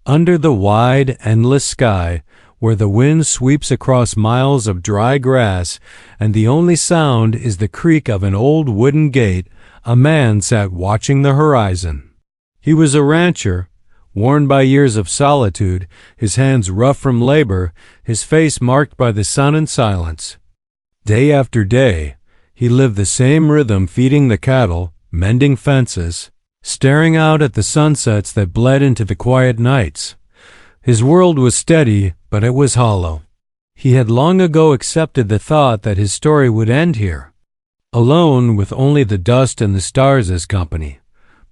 Under the wide, endless sky, where the wind sweeps across miles of dry grass and the only sound is the creak of an old wooden gate, a man sat watching the horizon. He was a rancher, worn by years of solitude, his hands rough from labor, his face marked by the sun and silence. Day after day, he lived the same rhythm, feeding the cattle, mending fences, staring out at the sunsets that bled into the quiet nights. His world was steady, but it was hollow. He had long ago accepted the thought that his story would end here, alone with only the dust and the stars as company.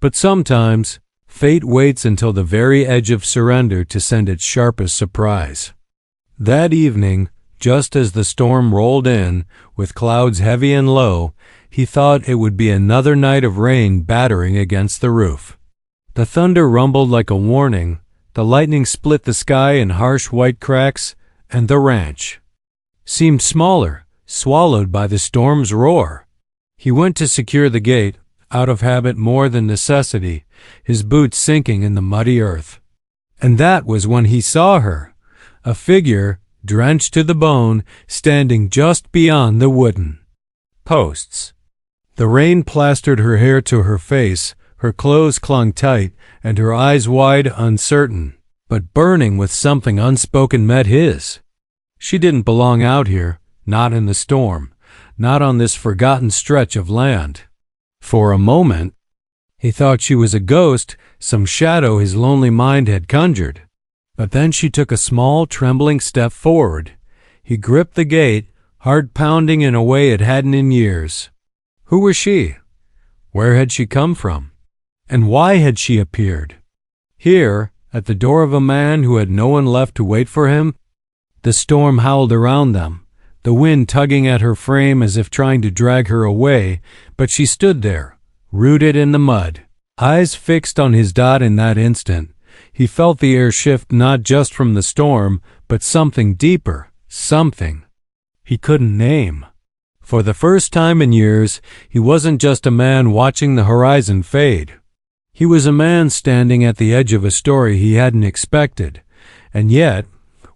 But sometimes, fate waits until the very edge of surrender to send its sharpest surprise. That evening, just as the storm rolled in, with clouds heavy and low, he thought it would be another night of rain battering against the roof. The thunder rumbled like a warning, the lightning split the sky in harsh white cracks, and the ranch seemed smaller, swallowed by the storm's roar. He went to secure the gate, out of habit more than necessity, his boots sinking in the muddy earth. And that was when he saw her, a figure, drenched to the bone, standing just beyond the wooden posts. The rain plastered her hair to her face, her clothes clung tight, and her eyes wide, uncertain, but burning with something unspoken met his. She didn't belong out here, not in the storm, not on this forgotten stretch of land. For a moment, he thought she was a ghost, some shadow his lonely mind had conjured. But then she took a small, trembling step forward. He gripped the gate, heart pounding in a way it hadn't in years. Who was she? Where had she come from? And why had she appeared? Here, at the door of a man who had no one left to wait for him? The storm howled around them, the wind tugging at her frame as if trying to drag her away, but she stood there, rooted in the mud, eyes fixed on his dot in that instant. He felt the air shift not just from the storm, but something deeper, something he couldn't name. For the first time in years, he wasn't just a man watching the horizon fade. He was a man standing at the edge of a story he hadn't expected. And yet,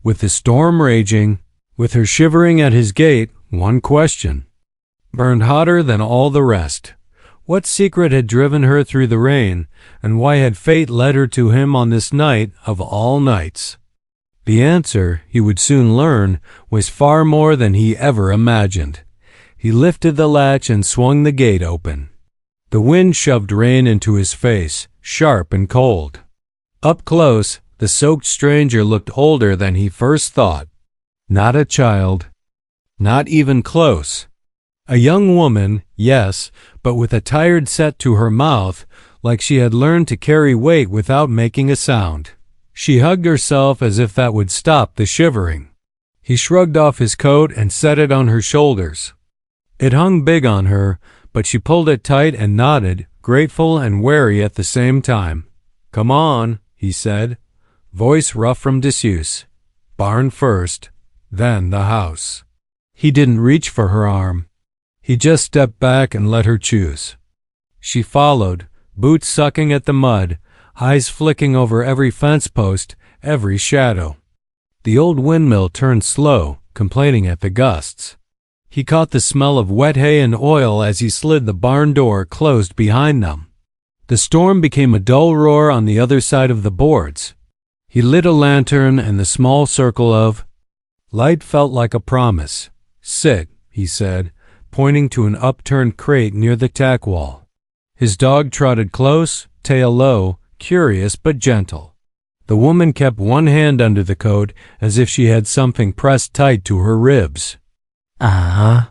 with the storm raging, with her shivering at his gate, one question burned hotter than all the rest. What secret had driven her through the rain, and why had fate led her to him on this night of all nights? The answer, he would soon learn, was far more than he ever imagined. He lifted the latch and swung the gate open. The wind shoved rain into his face, sharp and cold. Up close, the soaked stranger looked older than he first thought. Not a child, not even close. A young woman, yes, but with a tired set to her mouth, like she had learned to carry weight without making a sound. She hugged herself as if that would stop the shivering. He shrugged off his coat and set it on her shoulders. It hung big on her, but she pulled it tight and nodded, grateful and wary at the same time. "Come on," he said, voice rough from disuse. "Barn first, then the house." He didn't reach for her arm. He just stepped back and let her choose. She followed, boots sucking at the mud, eyes flicking over every fence post, every shadow. The old windmill turned slow, complaining at the gusts. He caught the smell of wet hay and oil as he slid the barn door closed behind them. The storm became a dull roar on the other side of the boards. He lit a lantern, and the small circle of light felt like a promise. "Sit," he said, pointing to an upturned crate near the tack wall. His dog trotted close, tail low, curious but gentle. The woman kept one hand under the coat as if she had something pressed tight to her ribs. "Uh-huh."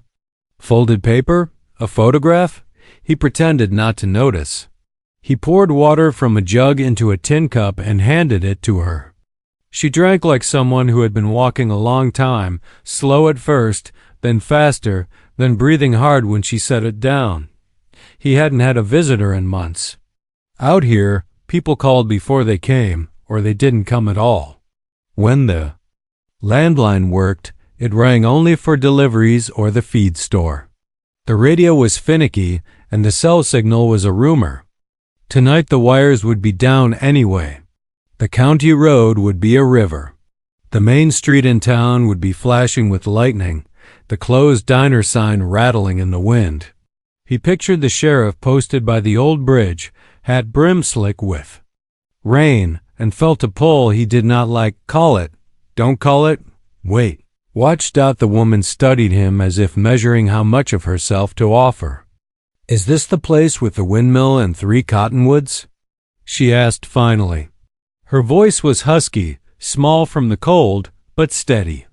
Folded paper? A photograph? He pretended not to notice. He poured water from a jug into a tin cup and handed it to her. She drank like someone who had been walking a long time, slow at first, then faster, then breathing hard when she set it down. He hadn't had a visitor in months. Out here, people called before they came, or they didn't come at all. When the landline worked, it rang only for deliveries or the feed store. The radio was finicky, and the cell signal was a rumor. Tonight the wires would be down anyway. The county road would be a river. The main street in town would be flashing with lightning, the closed diner sign rattling in the wind. He pictured the sheriff posted by the old bridge, hat brim slick with rain, and felt a pull he did not like. Call it. Don't call it. Wait. Watched. The woman studied him as if measuring how much of herself to offer. Is this the place with the windmill and 3 cottonwoods? She asked finally. Her voice was husky, small from the cold, but steady.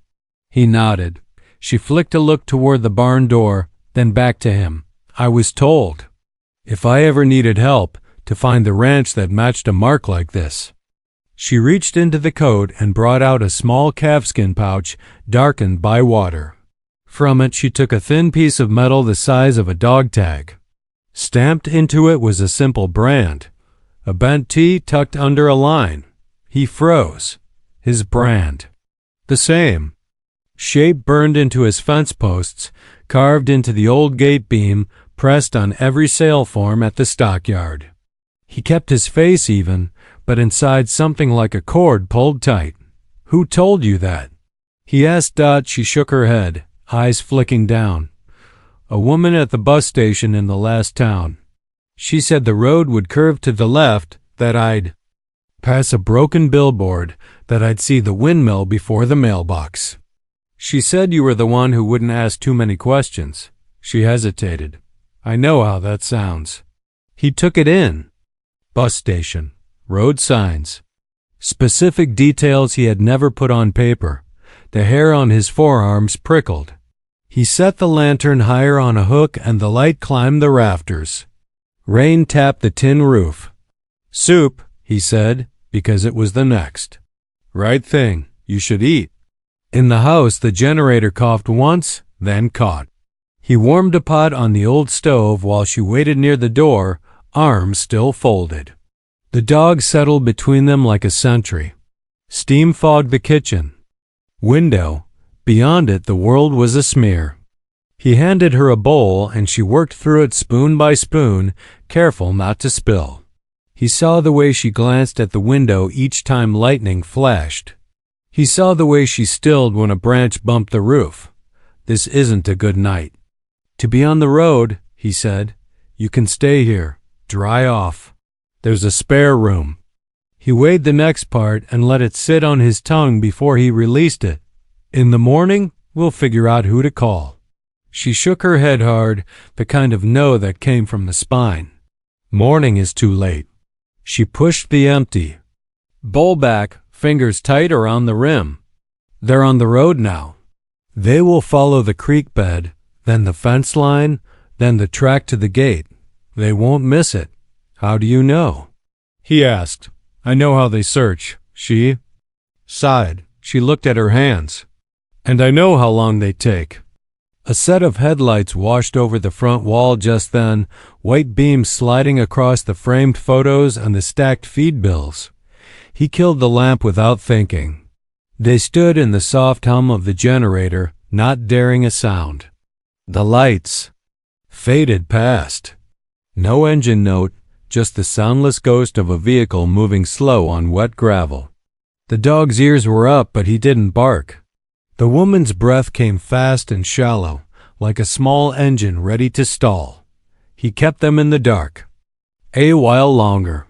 He nodded. She flicked a look toward the barn door, then back to him. I was told, if I ever needed help, to find the ranch that matched a mark like this. She reached into the coat and brought out a small calfskin pouch darkened by water. From it she took a thin piece of metal the size of a dog tag. Stamped into it was a simple brand, a bent T tucked under a line. He froze. His brand. The same. Shape burned into his fence posts, carved into the old gate beam, pressed on every sale form at the stockyard. He kept his face even, but inside something like a cord pulled tight. Who told you that? He asked. She shook her head, eyes flicking down. A woman at the bus station in the last town. She said the road would curve to the left, that I'd pass a broken billboard, that I'd see the windmill before the mailbox. She said you were the one who wouldn't ask too many questions. She hesitated. I know how that sounds. He took it in. Bus station. Road signs. Specific details he had never put on paper. The hair on his forearms prickled. He set the lantern higher on a hook and the light climbed the rafters. Rain tapped the tin roof. Soup, he said, because it was the next. Right thing, you should eat. In the house the generator coughed once, then caught. He warmed a pot on the old stove while she waited near the door, arms still folded. The dog settled between them like a sentry. Steam fogged the kitchen. Window. Beyond it the world was a smear. He handed her a bowl and she worked through it spoon by spoon, careful not to spill. He saw the way she glanced at the window each time lightning flashed. He saw the way she stilled when a branch bumped the roof. This isn't a good night. To be on the road, he said. You can stay here. Dry off. There's a spare room. He weighed the next part and let it sit on his tongue before he released it. In the morning, we'll figure out who to call. She shook her head hard, the kind of no that came from the spine. Morning is too late. She pushed the empty bowl back, fingers tight around the rim. They're on the road now. They will follow the creek bed, then the fence line, then the track to the gate. They won't miss it. How do you know? He asked. I know how they search. She sighed. She looked at her hands. And I know how long they take. A set of headlights washed over the front wall just then, white beams sliding across the framed photos and the stacked feed bills. He killed the lamp without thinking. They stood in the soft hum of the generator, not daring a sound. The lights faded past. No engine note, just the soundless ghost of a vehicle moving slow on wet gravel. The dog's ears were up, but he didn't bark. The woman's breath came fast and shallow, like a small engine ready to stall. He kept them in the dark. A while longer.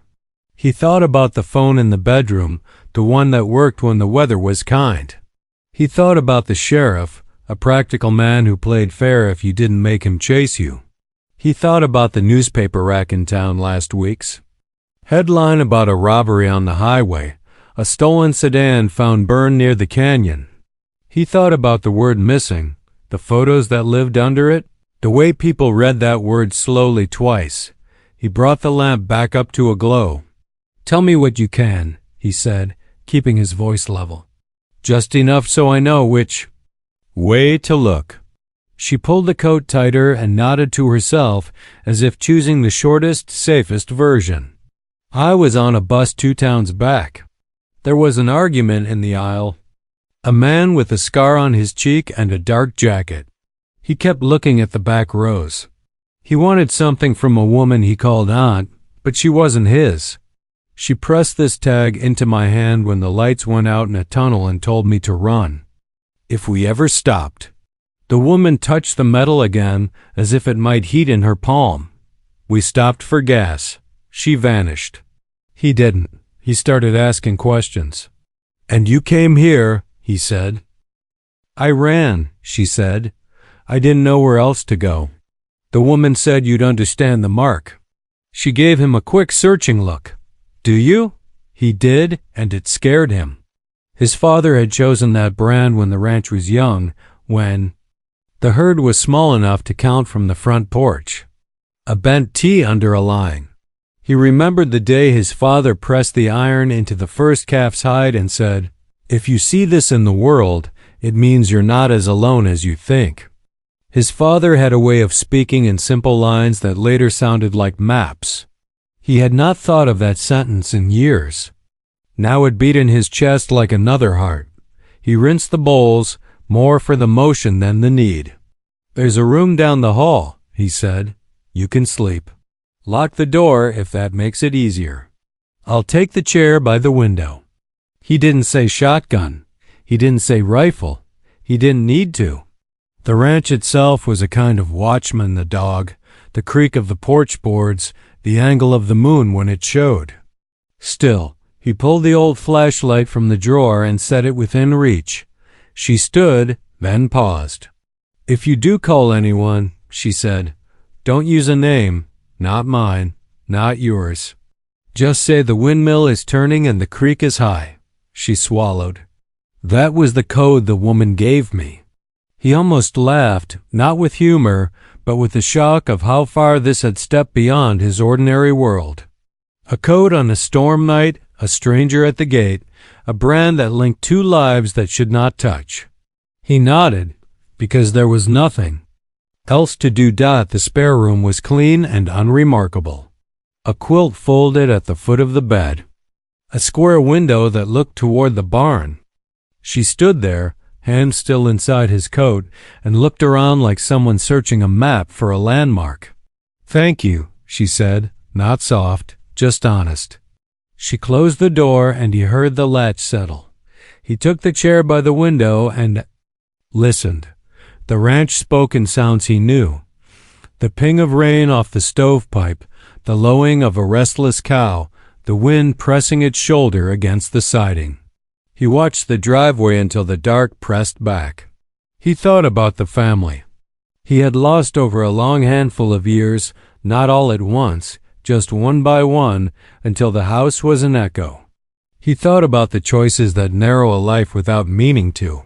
He thought about the phone in the bedroom, the one that worked when the weather was kind. He thought about the sheriff, a practical man who played fair if you didn't make him chase you. He thought about the newspaper rack in town last week's headline about a robbery on the highway, a stolen sedan found burned near the canyon. He thought about the word missing, the photos that lived under it, the way people read that word slowly twice. He brought the lamp back up to a glow. Tell me what you can, he said, keeping his voice level. Just enough so I know which way to look. She pulled the coat tighter and nodded to herself as if choosing the shortest, safest version. I was on a bus 2 towns back. There was an argument in the aisle. A man with a scar on his cheek and a dark jacket. He kept looking at the back rows. He wanted something from a woman he called aunt, but she wasn't his. She pressed this tag into my hand when the lights went out in a tunnel and told me to run. If we ever stopped. The woman touched the metal again as if it might heat in her palm. We stopped for gas. She vanished. He didn't. He started asking questions. And you came here, he said. I ran, she said. I didn't know where else to go. The woman said you'd understand the mark. She gave him a quick searching look. Do you? He did, and it scared him. His father had chosen that brand when the ranch was young, when the herd was small enough to count from the front porch. A bent T under a line. He remembered the day his father pressed the iron into the first calf's hide and said, "If you see this in the world, it means you're not as alone as you think." His father had a way of speaking in simple lines that later sounded like maps. He had not thought of that sentence in years. Now it beat in his chest like another heart. He rinsed the bowls, more for the motion than the need. "There's a room down the hall," he said. "You can sleep. Lock the door if that makes it easier. I'll take the chair by the window." He didn't say shotgun. He didn't say rifle. He didn't need to. The ranch itself was a kind of watchman, the dog, the creak of the porch boards, the angle of the moon when it showed. Still, he pulled the old flashlight from the drawer and set it within reach. She stood, then paused. "If you do call anyone," she said, "don't use a name, not mine, not yours. Just say the windmill is turning and the creek is high." She swallowed. That was the code the woman gave me. He almost laughed, not with humor, but with the shock of how far this had stepped beyond his ordinary world. A code on a storm night, a stranger at the gate, a brand that linked two lives that should not touch. He nodded, because there was nothing else to do. The spare room was clean and unremarkable. A quilt folded at the foot of the bed. A square window that looked toward the barn. She stood there, hand still inside his coat, and looked around like someone searching a map for a landmark. "Thank you," she said, not soft, just honest. She closed the door and he heard the latch settle. He took the chair by the window and listened. The ranch spoke in sounds he knew. The ping of rain off the stovepipe, the lowing of a restless cow, the wind pressing its shoulder against the siding. He watched the driveway until the dark pressed back. He thought about the family. He had lost over a long handful of years, not all at once, just one by one, until the house was an echo. He thought about the choices that narrow a life without meaning to.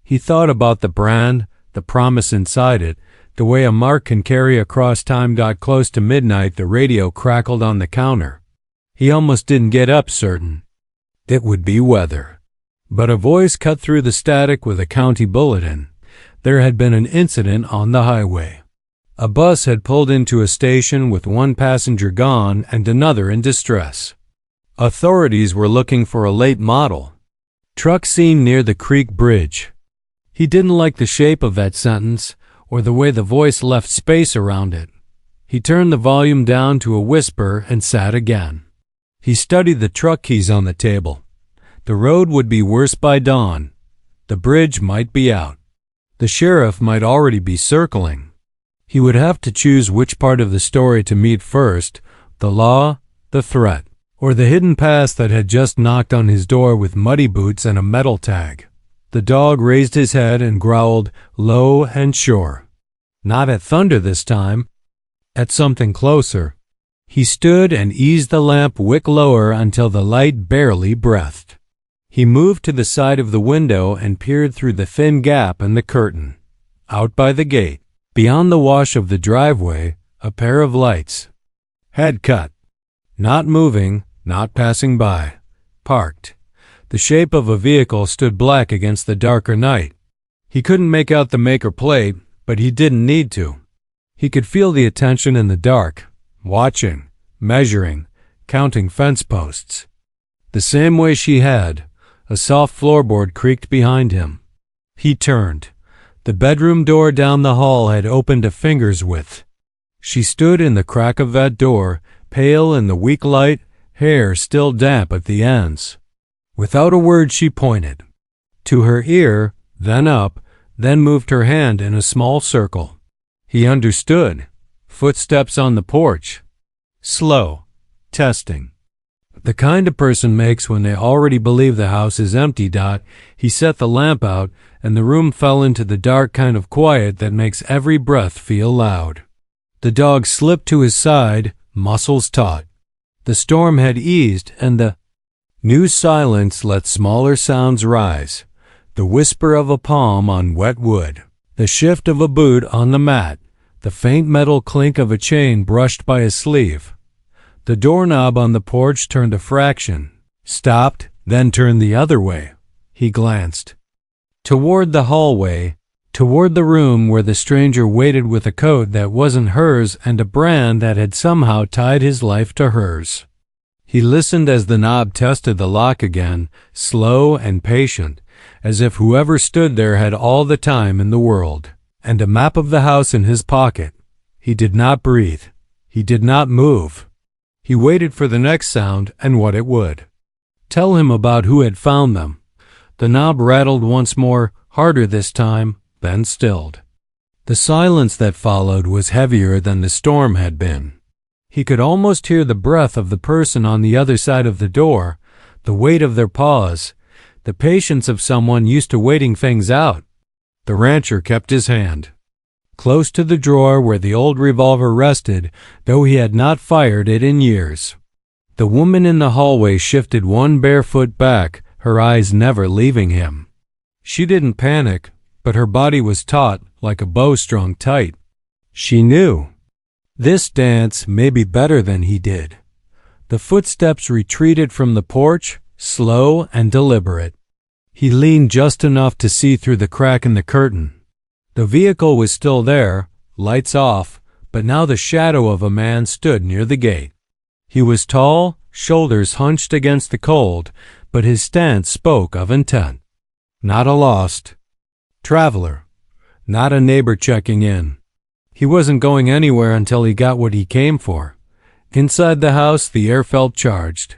He thought about the brand, the promise inside it, the way a mark can carry across time. Close to midnight, the radio crackled on the counter. He almost didn't get up certain it would be weather. But a voice cut through the static with a county bulletin. There had been an incident on the highway. A bus had pulled into a station with one passenger gone and another in distress. Authorities were looking for a late model. Truck seen near the creek bridge. He didn't like the shape of that sentence or the way the voice left space around it. He turned the volume down to a whisper and sat again. He studied the truck keys on the table. The road would be worse by dawn. The bridge might be out. The sheriff might already be circling. He would have to choose which part of the story to meet first, the law, the threat, or the hidden past that had just knocked on his door with muddy boots and a metal tag. The dog raised his head and growled, low and sure. Not at thunder this time, at something closer. He stood and eased the lamp wick lower until the light barely breathed. He moved to the side of the window and peered through the thin gap in the curtain. Out by the gate, beyond the wash of the driveway, a pair of lights. Had cut. Not moving, not passing by. Parked. The shape of a vehicle stood black against the darker night. He couldn't make out the make or plate, but he didn't need to. He could feel the attention in the dark, watching, measuring, counting fence posts. The same way she had. A soft floorboard creaked behind him. He turned. The bedroom door down the hall had opened a finger's width. She stood in the crack of that door, pale in the weak light, hair still damp at the ends. Without a word she pointed. To her ear, then up, then moved her hand in a small circle. He understood. Footsteps on the porch. Slow. Testing. The kind a person makes when they already believe the house is empty. He set the lamp out, and the room fell into the dark kind of quiet that makes every breath feel loud. The dog slipped to his side, muscles taut. The storm had eased, and the new silence let smaller sounds rise. The whisper of a palm on wet wood. The shift of a boot on the mat. The faint metal clink of a chain brushed by a sleeve. The doorknob on the porch turned a fraction, stopped, then turned the other way. He glanced. Toward the hallway, toward the room where the stranger waited with a coat that wasn't hers and a brand that had somehow tied his life to hers. He listened as the knob tested the lock again, slow and patient, as if whoever stood there had all the time in the world, and a map of the house in his pocket. He did not breathe. He did not move. He waited for the next sound and what it would tell him about who had found them. The knob rattled once more, harder this time, then stilled. The silence that followed was heavier than the storm had been. He could almost hear the breath of the person on the other side of the door, the weight of their pause, the patience of someone used to waiting things out. The rancher kept his hand close to the drawer where the old revolver rested, though he had not fired it in years. The woman in the hallway shifted one bare foot back, her eyes never leaving him. She didn't panic, but her body was taut, like a bow strung tight. She knew. This dance may be better than he did. The footsteps retreated from the porch, slow and deliberate. He leaned just enough to see through the crack in the curtain. The vehicle was still there, lights off, but now the shadow of a man stood near the gate. He was tall, shoulders hunched against the cold, but his stance spoke of intent. Not a lost traveler, not a neighbor checking in. He wasn't going anywhere until he got what he came for. Inside the house, the air felt charged.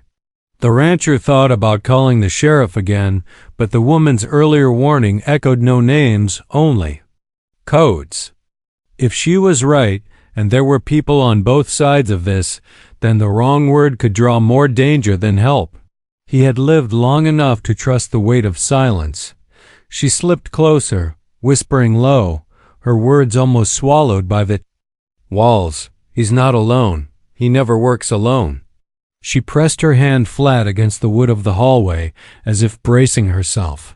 The rancher thought about calling the sheriff again, but the woman's earlier warning echoed no names, only codes. If she was right, and there were people on both sides of this, then the wrong word could draw more danger than help. He had lived long enough to trust the weight of silence. She slipped closer, whispering low, her words almost swallowed by the walls. He's not alone. He never works alone. She pressed her hand flat against the wood of the hallway, as if bracing herself.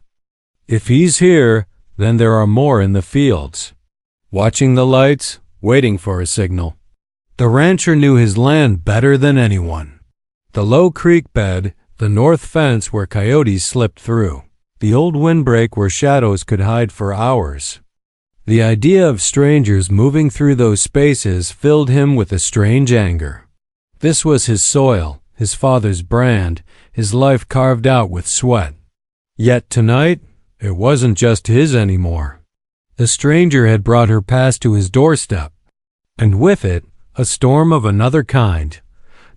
If he's here, then there are more in the fields, watching the lights, waiting for a signal. The rancher knew his land better than anyone. The low creek bed, the north fence where coyotes slipped through, the old windbreak where shadows could hide for hours. The idea of strangers moving through those spaces filled him with a strange anger. This was his soil, his father's brand, his life carved out with sweat. Yet tonight, it wasn't just his anymore. The stranger had brought her past to his doorstep, and with it, a storm of another kind.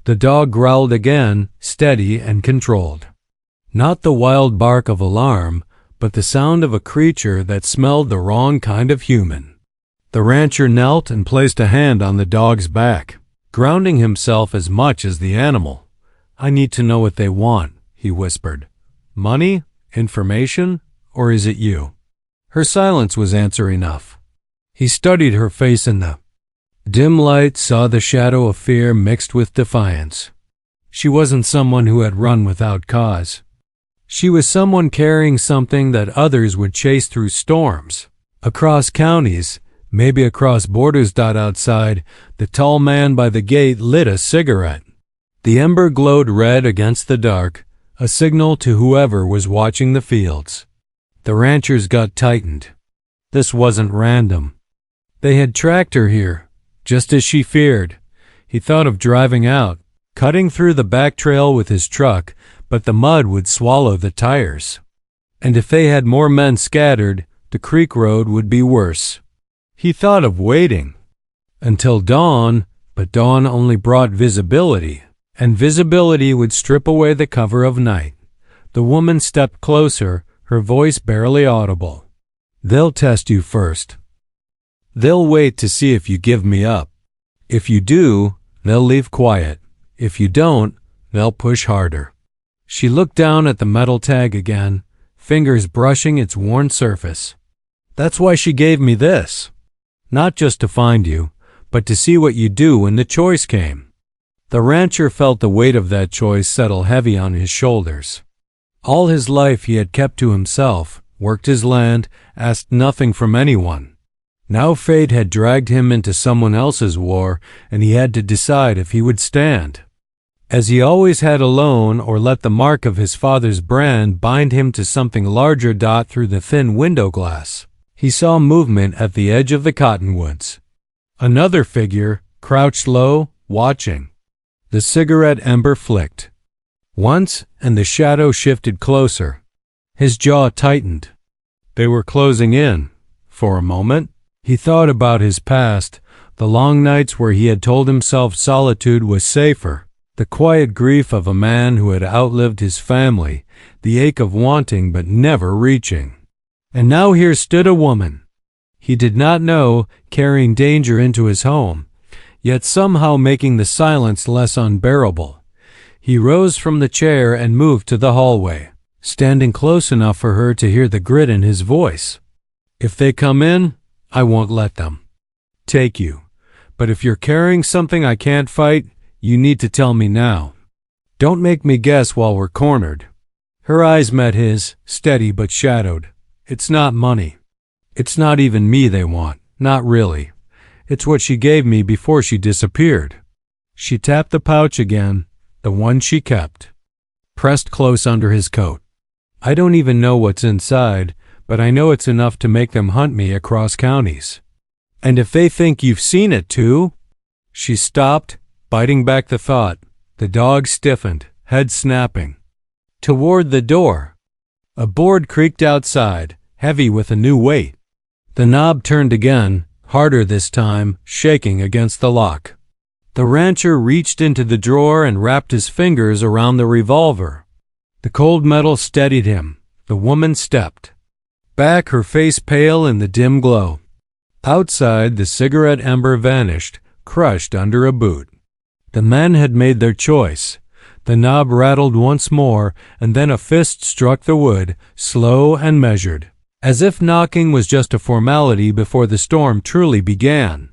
The dog growled again, steady and controlled. Not the wild bark of alarm, but the sound of a creature that smelled the wrong kind of human. The rancher knelt and placed a hand on the dog's back, grounding himself as much as the animal. "I need to know what they want," he whispered. "Money? Information? Or is it you?" Her silence was answer enough. He studied her face in the dim light, saw the shadow of fear mixed with defiance. She wasn't someone who had run without cause. She was someone carrying something that others would chase through storms, across counties, maybe across borders. Outside, the tall man by the gate lit a cigarette. The ember glowed red against the dark, a signal to whoever was watching the fields. The rancher's gut tightened. This wasn't random. They had tracked her here, just as she feared. He thought of driving out, cutting through the back trail with his truck, but the mud would swallow the tires. And if they had more men scattered, the creek road would be worse. He thought of waiting until dawn, but dawn only brought visibility, and visibility would strip away the cover of night. The woman stepped closer, her voice barely audible. "They'll test you first. They'll wait to see if you give me up. If you do, they'll leave quiet. If you don't, they'll push harder." She looked down at the metal tag again, fingers brushing its worn surface. "That's why she gave me this. Not just to find you, but to see what you do when the choice came." The rancher felt the weight of that choice settle heavy on his shoulders. All his life he had kept to himself, worked his land, asked nothing from anyone. Now fate had dragged him into someone else's war, and he had to decide if he would stand. As he always had alone, or let the mark of his father's brand bind him to something larger. Through the thin window glass, he saw movement at the edge of the cottonwoods. Another figure, crouched low, watching. The cigarette ember flicked once, and the shadow shifted closer. His jaw tightened. They were closing in. For a moment, he thought about his past, the long nights where he had told himself solitude was safer, the quiet grief of a man who had outlived his family, the ache of wanting but never reaching. And now here stood a woman he did not know, carrying danger into his home, yet somehow making the silence less unbearable. He rose from the chair and moved to the hallway, standing close enough for her to hear the grit in his voice. "If they come in, I won't let them take you. But if you're carrying something I can't fight, you need to tell me now. Don't make me guess while we're cornered." Her eyes met his, steady but shadowed. "It's not money. It's not even me they want. Not really. It's what she gave me before she disappeared." She tapped the pouch again, the one she kept, pressed close under his coat. "I don't even know what's inside, but I know it's enough to make them hunt me across counties. And if they think you've seen it too?" She stopped, biting back the thought. The dog stiffened, head snapping. Toward the door. A board creaked outside, heavy with a new weight. The knob turned again, harder this time, shaking against the lock. The rancher reached into the drawer and wrapped his fingers around the revolver. The cold metal steadied him. The woman stepped back, her face pale in the dim glow. Outside, the cigarette ember vanished, crushed under a boot. The men had made their choice. The knob rattled once more, and then a fist struck the wood, slow and measured, as if knocking was just a formality before the storm truly began.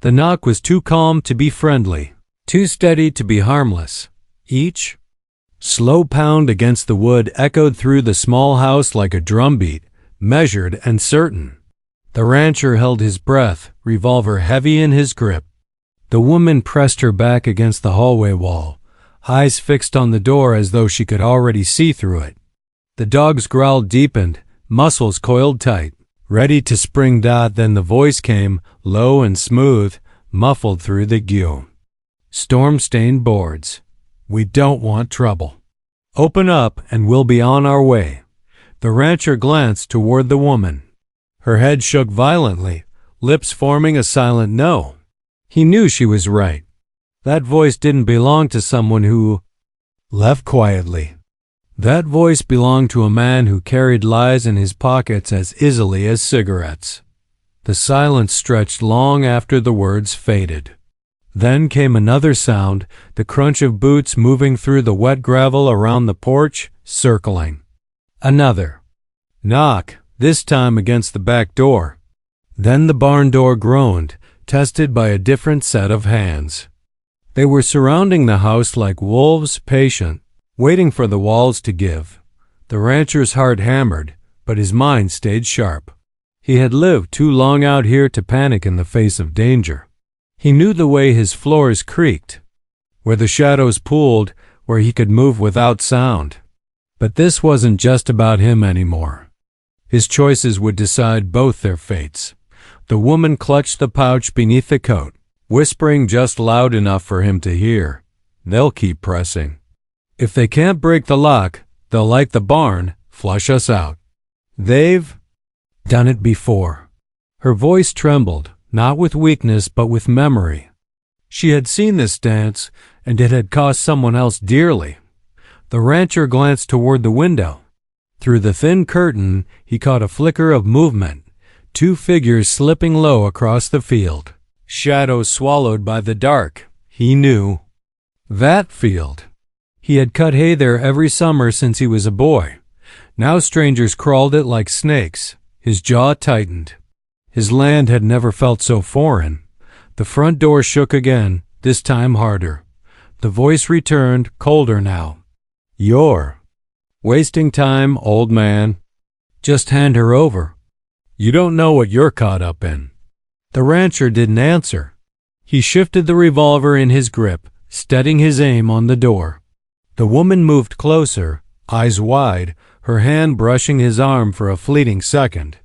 The knock was too calm to be friendly, too steady to be harmless. Each slow pound against the wood echoed through the small house like a drumbeat, measured and certain. The rancher held his breath, revolver heavy in his grip. The woman pressed her back against the hallway wall, eyes fixed on the door as though she could already see through it. The dog's growl deepened, muscles coiled tight, ready to spring. Then the voice came, low and smooth, muffled through the gear. "Storm-stained boards. We don't want trouble. Open up and we'll be on our way." The rancher glanced toward the woman. Her head shook violently, lips forming a silent no. He knew she was right. That voice didn't belong to someone who left quietly. That voice belonged to a man who carried lies in his pockets as easily as cigarettes. The silence stretched long after the words faded. Then came another sound, the crunch of boots moving through the wet gravel around the porch, circling. Another knock, this time against the back door. Then the barn door groaned, tested by a different set of hands. They were surrounding the house like wolves, patient, waiting for the walls to give. The rancher's heart hammered, but his mind stayed sharp. He had lived too long out here to panic in the face of danger. He knew the way his floors creaked, where the shadows pooled, where he could move without sound. But this wasn't just about him anymore. His choices would decide both their fates. The woman clutched the pouch beneath the coat, whispering just loud enough for him to hear. "They'll keep pressing. If they can't break the lock, they'll light the barn, flush us out. They've done it before." Her voice trembled, not with weakness but with memory. She had seen this dance, and it had cost someone else dearly. The rancher glanced toward the window. Through the thin curtain, he caught a flicker of movement, two figures slipping low across the field. Shadows swallowed by the dark, he knew. That field. He had cut hay there every summer since he was a boy. Now strangers crawled it like snakes. His jaw tightened. His land had never felt so foreign. The front door shook again, this time harder. The voice returned, colder now. "You're wasting time, old man. Just hand her over. You don't know what you're caught up in." The rancher didn't answer. He shifted the revolver in his grip, steadying his aim on the door. The woman moved closer, eyes wide, her hand brushing his arm for a fleeting second.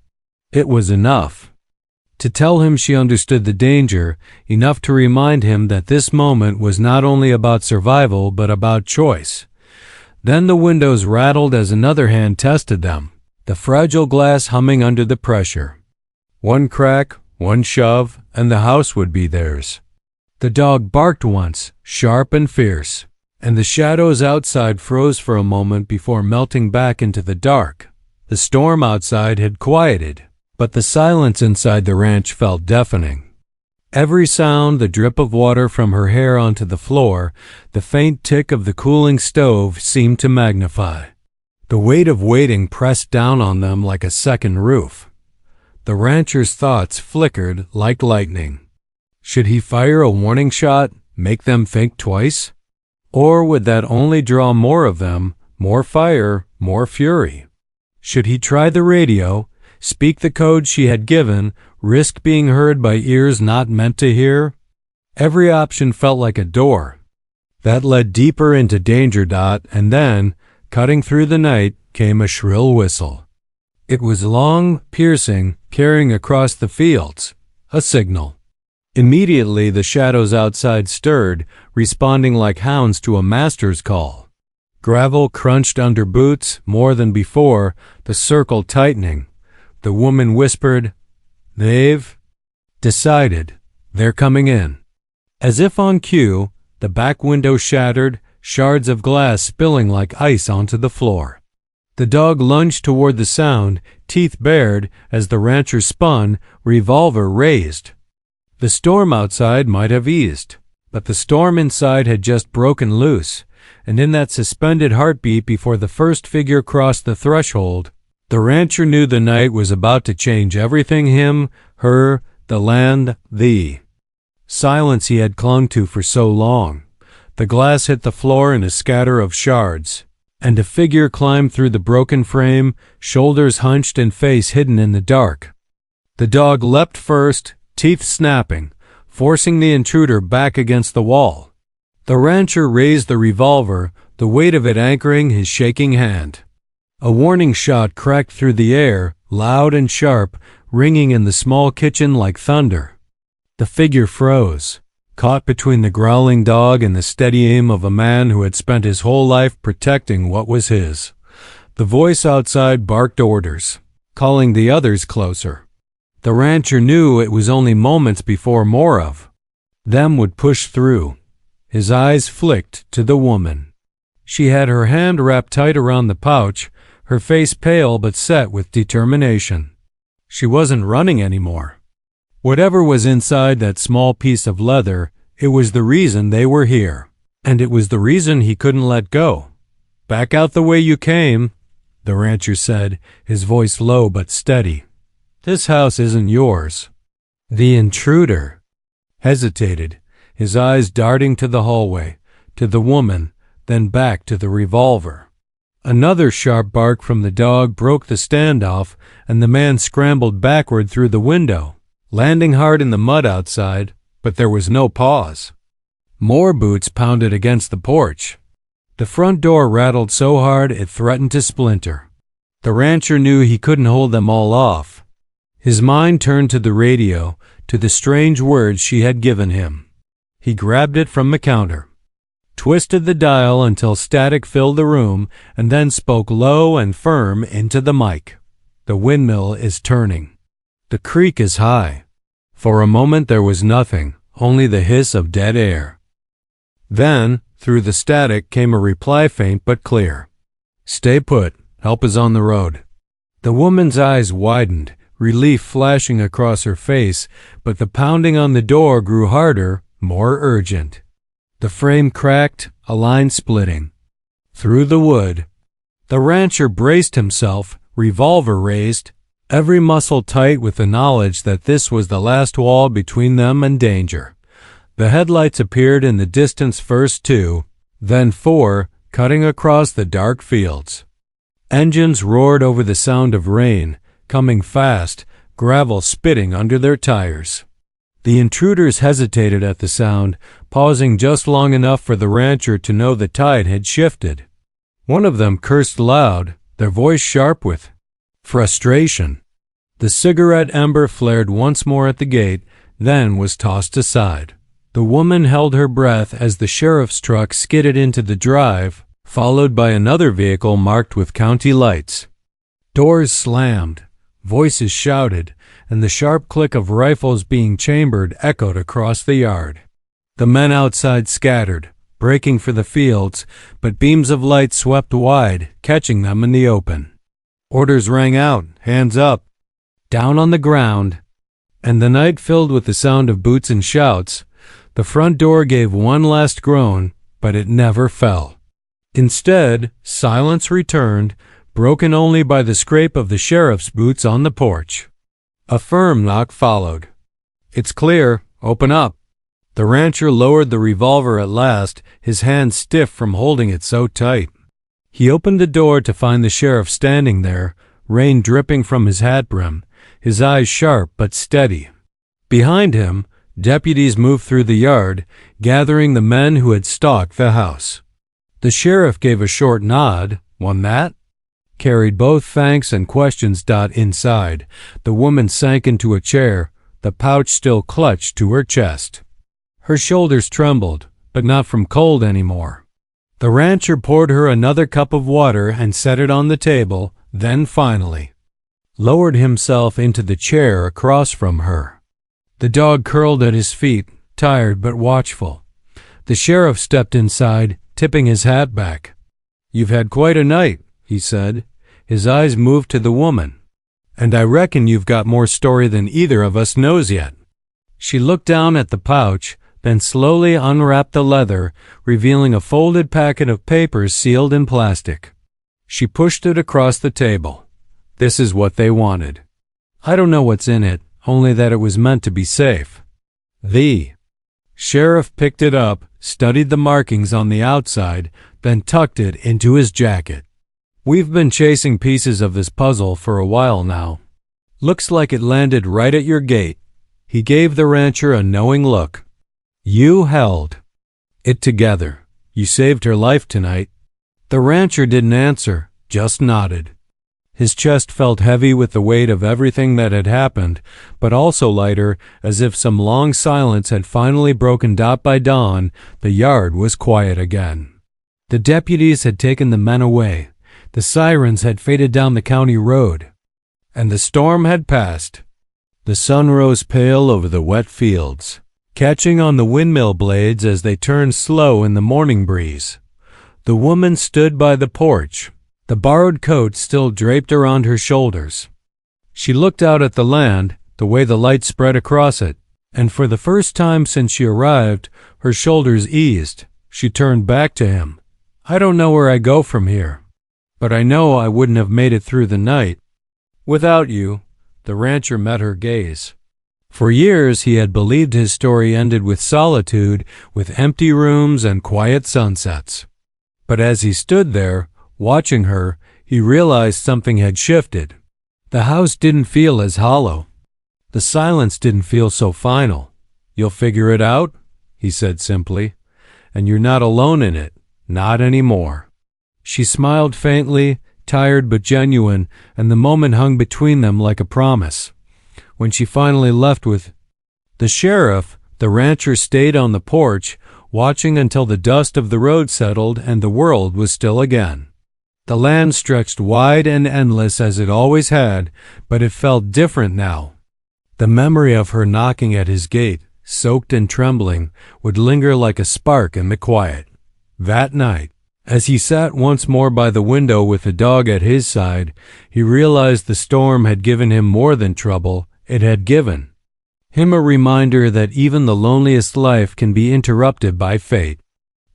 It was enough. To tell him she understood the danger, enough to remind him that this moment was not only about survival but about choice. Then the windows rattled as another hand tested them, the fragile glass humming under the pressure. One crack, one shove, and the house would be theirs. The dog barked once, sharp and fierce, and the shadows outside froze for a moment before melting back into the dark. The storm outside had quieted, but the silence inside the ranch felt deafening. Every sound, the drip of water from her hair onto the floor, the faint tick of the cooling stove, seemed to magnify. The weight of waiting pressed down on them like a second roof. The rancher's thoughts flickered like lightning. Should he fire a warning shot, make them think twice? Or would that only draw more of them, more fire, more fury? Should he try the radio, speak the code she had given, risk being heard by ears not meant to hear? Every option felt like a door. That led deeper into danger. And then, cutting through the night, came a shrill whistle. It was long, piercing, carrying across the fields. A signal. Immediately the shadows outside stirred, responding like hounds to a master's call. Gravel crunched under boots more than before, the circle tightening. The woman whispered, "They've decided. They're coming in." As if on cue, the back window shattered, shards of glass spilling like ice onto the floor. The dog lunged toward the sound, teeth bared, as the rancher spun, revolver raised. The storm outside might have eased, but the storm inside had just broken loose, and in that suspended heartbeat before the first figure crossed the threshold, the rancher knew the night was about to change everything: him, her, the land, the silence he had clung to for so long. The glass hit the floor in a scatter of shards, and a figure climbed through the broken frame, shoulders hunched and face hidden in the dark. The dog leapt first, teeth snapping, forcing the intruder back against the wall. The rancher raised the revolver, the weight of it anchoring his shaking hand. A warning shot cracked through the air, loud and sharp, ringing in the small kitchen like thunder. The figure froze, caught between the growling dog and the steady aim of a man who had spent his whole life protecting what was his. The voice outside barked orders, calling the others closer. The rancher knew it was only moments before more of them would push through. His eyes flicked to the woman. She had her hand wrapped tight around the pouch, her face pale but set with determination. She wasn't running anymore. Whatever was inside that small piece of leather, it was the reason they were here, and it was the reason he couldn't let go. "Back out the way you came," the rancher said, his voice low but steady. "This house isn't yours." The intruder hesitated, his eyes darting to the hallway, to the woman, then back to the revolver. Another sharp bark from the dog broke the standoff, and the man scrambled backward through the window, landing hard in the mud outside, but there was no pause. More boots pounded against the porch. The front door rattled so hard it threatened to splinter. The rancher knew he couldn't hold them all off. His mind turned to the radio, to the strange words she had given him. He grabbed it from the counter, twisted the dial until static filled the room, and then spoke low and firm into the mic. "The windmill is turning. The creek is high." For a moment there was nothing, only the hiss of dead air. Then, through the static came a reply faint but clear. "Stay put. Help is on the road." The woman's eyes widened, relief flashing across her face, but the pounding on the door grew harder, more urgent. The frame cracked, a line splitting. Through the wood. The rancher braced himself, revolver raised, every muscle tight with the knowledge that this was the last wall between them and danger. The headlights appeared in the distance, first 2, then 4, cutting across the dark fields. Engines roared over the sound of rain, coming fast, gravel spitting under their tires. The intruders hesitated at the sound, pausing just long enough for the rancher to know the tide had shifted. One of them cursed loud, their voice sharp with frustration. The cigarette ember flared once more at the gate, then was tossed aside. The woman held her breath as the sheriff's truck skidded into the drive, followed by another vehicle marked with county lights. Doors slammed, voices shouted, and the sharp click of rifles being chambered echoed across the yard. The men outside scattered, breaking for the fields, but beams of light swept wide, catching them in the open. Orders rang out, hands up, down on the ground, and the night filled with the sound of boots and shouts. The front door gave one last groan, but it never fell. Instead, silence returned, broken only by the scrape of the sheriff's boots on the porch. A firm knock followed. "It's clear. Open up." The rancher lowered the revolver at last, his hand stiff from holding it so tight. He opened the door to find the sheriff standing there, rain dripping from his hat brim, his eyes sharp but steady. Behind him, deputies moved through the yard, gathering the men who had stalked the house. The sheriff gave a short nod. "One that?" Carried both thanks and questions. Inside, the woman sank into a chair, the pouch still clutched to her chest. Her shoulders trembled, but not from cold anymore. The rancher poured her another cup of water and set it on the table, then finally lowered himself into the chair across from her. The dog curled at his feet, tired but watchful. The sheriff stepped inside, tipping his hat back. "You've had quite a night," he said. His eyes moved to the woman. "And I reckon you've got more story than either of us knows yet." She looked down at the pouch, then slowly unwrapped the leather, revealing a folded packet of papers sealed in plastic. She pushed it across the table. "This is what they wanted. I don't know what's in it, only that it was meant to be safe." The sheriff picked it up, studied the markings on the outside, then tucked it into his jacket. "We've been chasing pieces of this puzzle for a while now. Looks like it landed right at your gate." He gave the rancher a knowing look. "You held it together. You saved her life tonight." The rancher didn't answer, just nodded. His chest felt heavy with the weight of everything that had happened, but also lighter, as if some long silence had finally broken. By dawn, the yard was quiet again. The deputies had taken the men away. The sirens had faded down the county road, and the storm had passed. The sun rose pale over the wet fields, catching on the windmill blades as they turned slow in the morning breeze. The woman stood by the porch, the borrowed coat still draped around her shoulders. She looked out at the land, the way the light spread across it, and for the first time since she arrived, her shoulders eased. She turned back to him. "I don't know where I go from here, but I know I wouldn't have made it through the night without you." The rancher met her gaze. For years he had believed his story ended with solitude, with empty rooms and quiet sunsets. But as he stood there, watching her, he realized something had shifted. The house didn't feel as hollow. The silence didn't feel so final. "You'll figure it out," he said simply, "and you're not alone in it, not anymore." She smiled faintly, tired but genuine, and the moment hung between them like a promise. When she finally left with the sheriff, the rancher stayed on the porch, watching until the dust of the road settled and the world was still again. The land stretched wide and endless as it always had, but it felt different now. The memory of her knocking at his gate, soaked and trembling, would linger like a spark in the quiet. That night, as he sat once more by the window with the dog at his side, he realized the storm had given him more than trouble. It had given him a reminder that even the loneliest life can be interrupted by fate.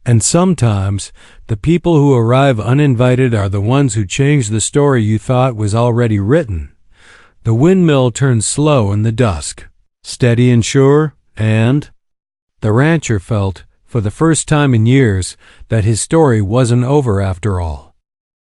And sometimes, the people who arrive uninvited are the ones who change the story you thought was already written. The windmill turned slow in the dusk, steady and sure, and the rancher felt, for the first time in years, that his story wasn't over after all.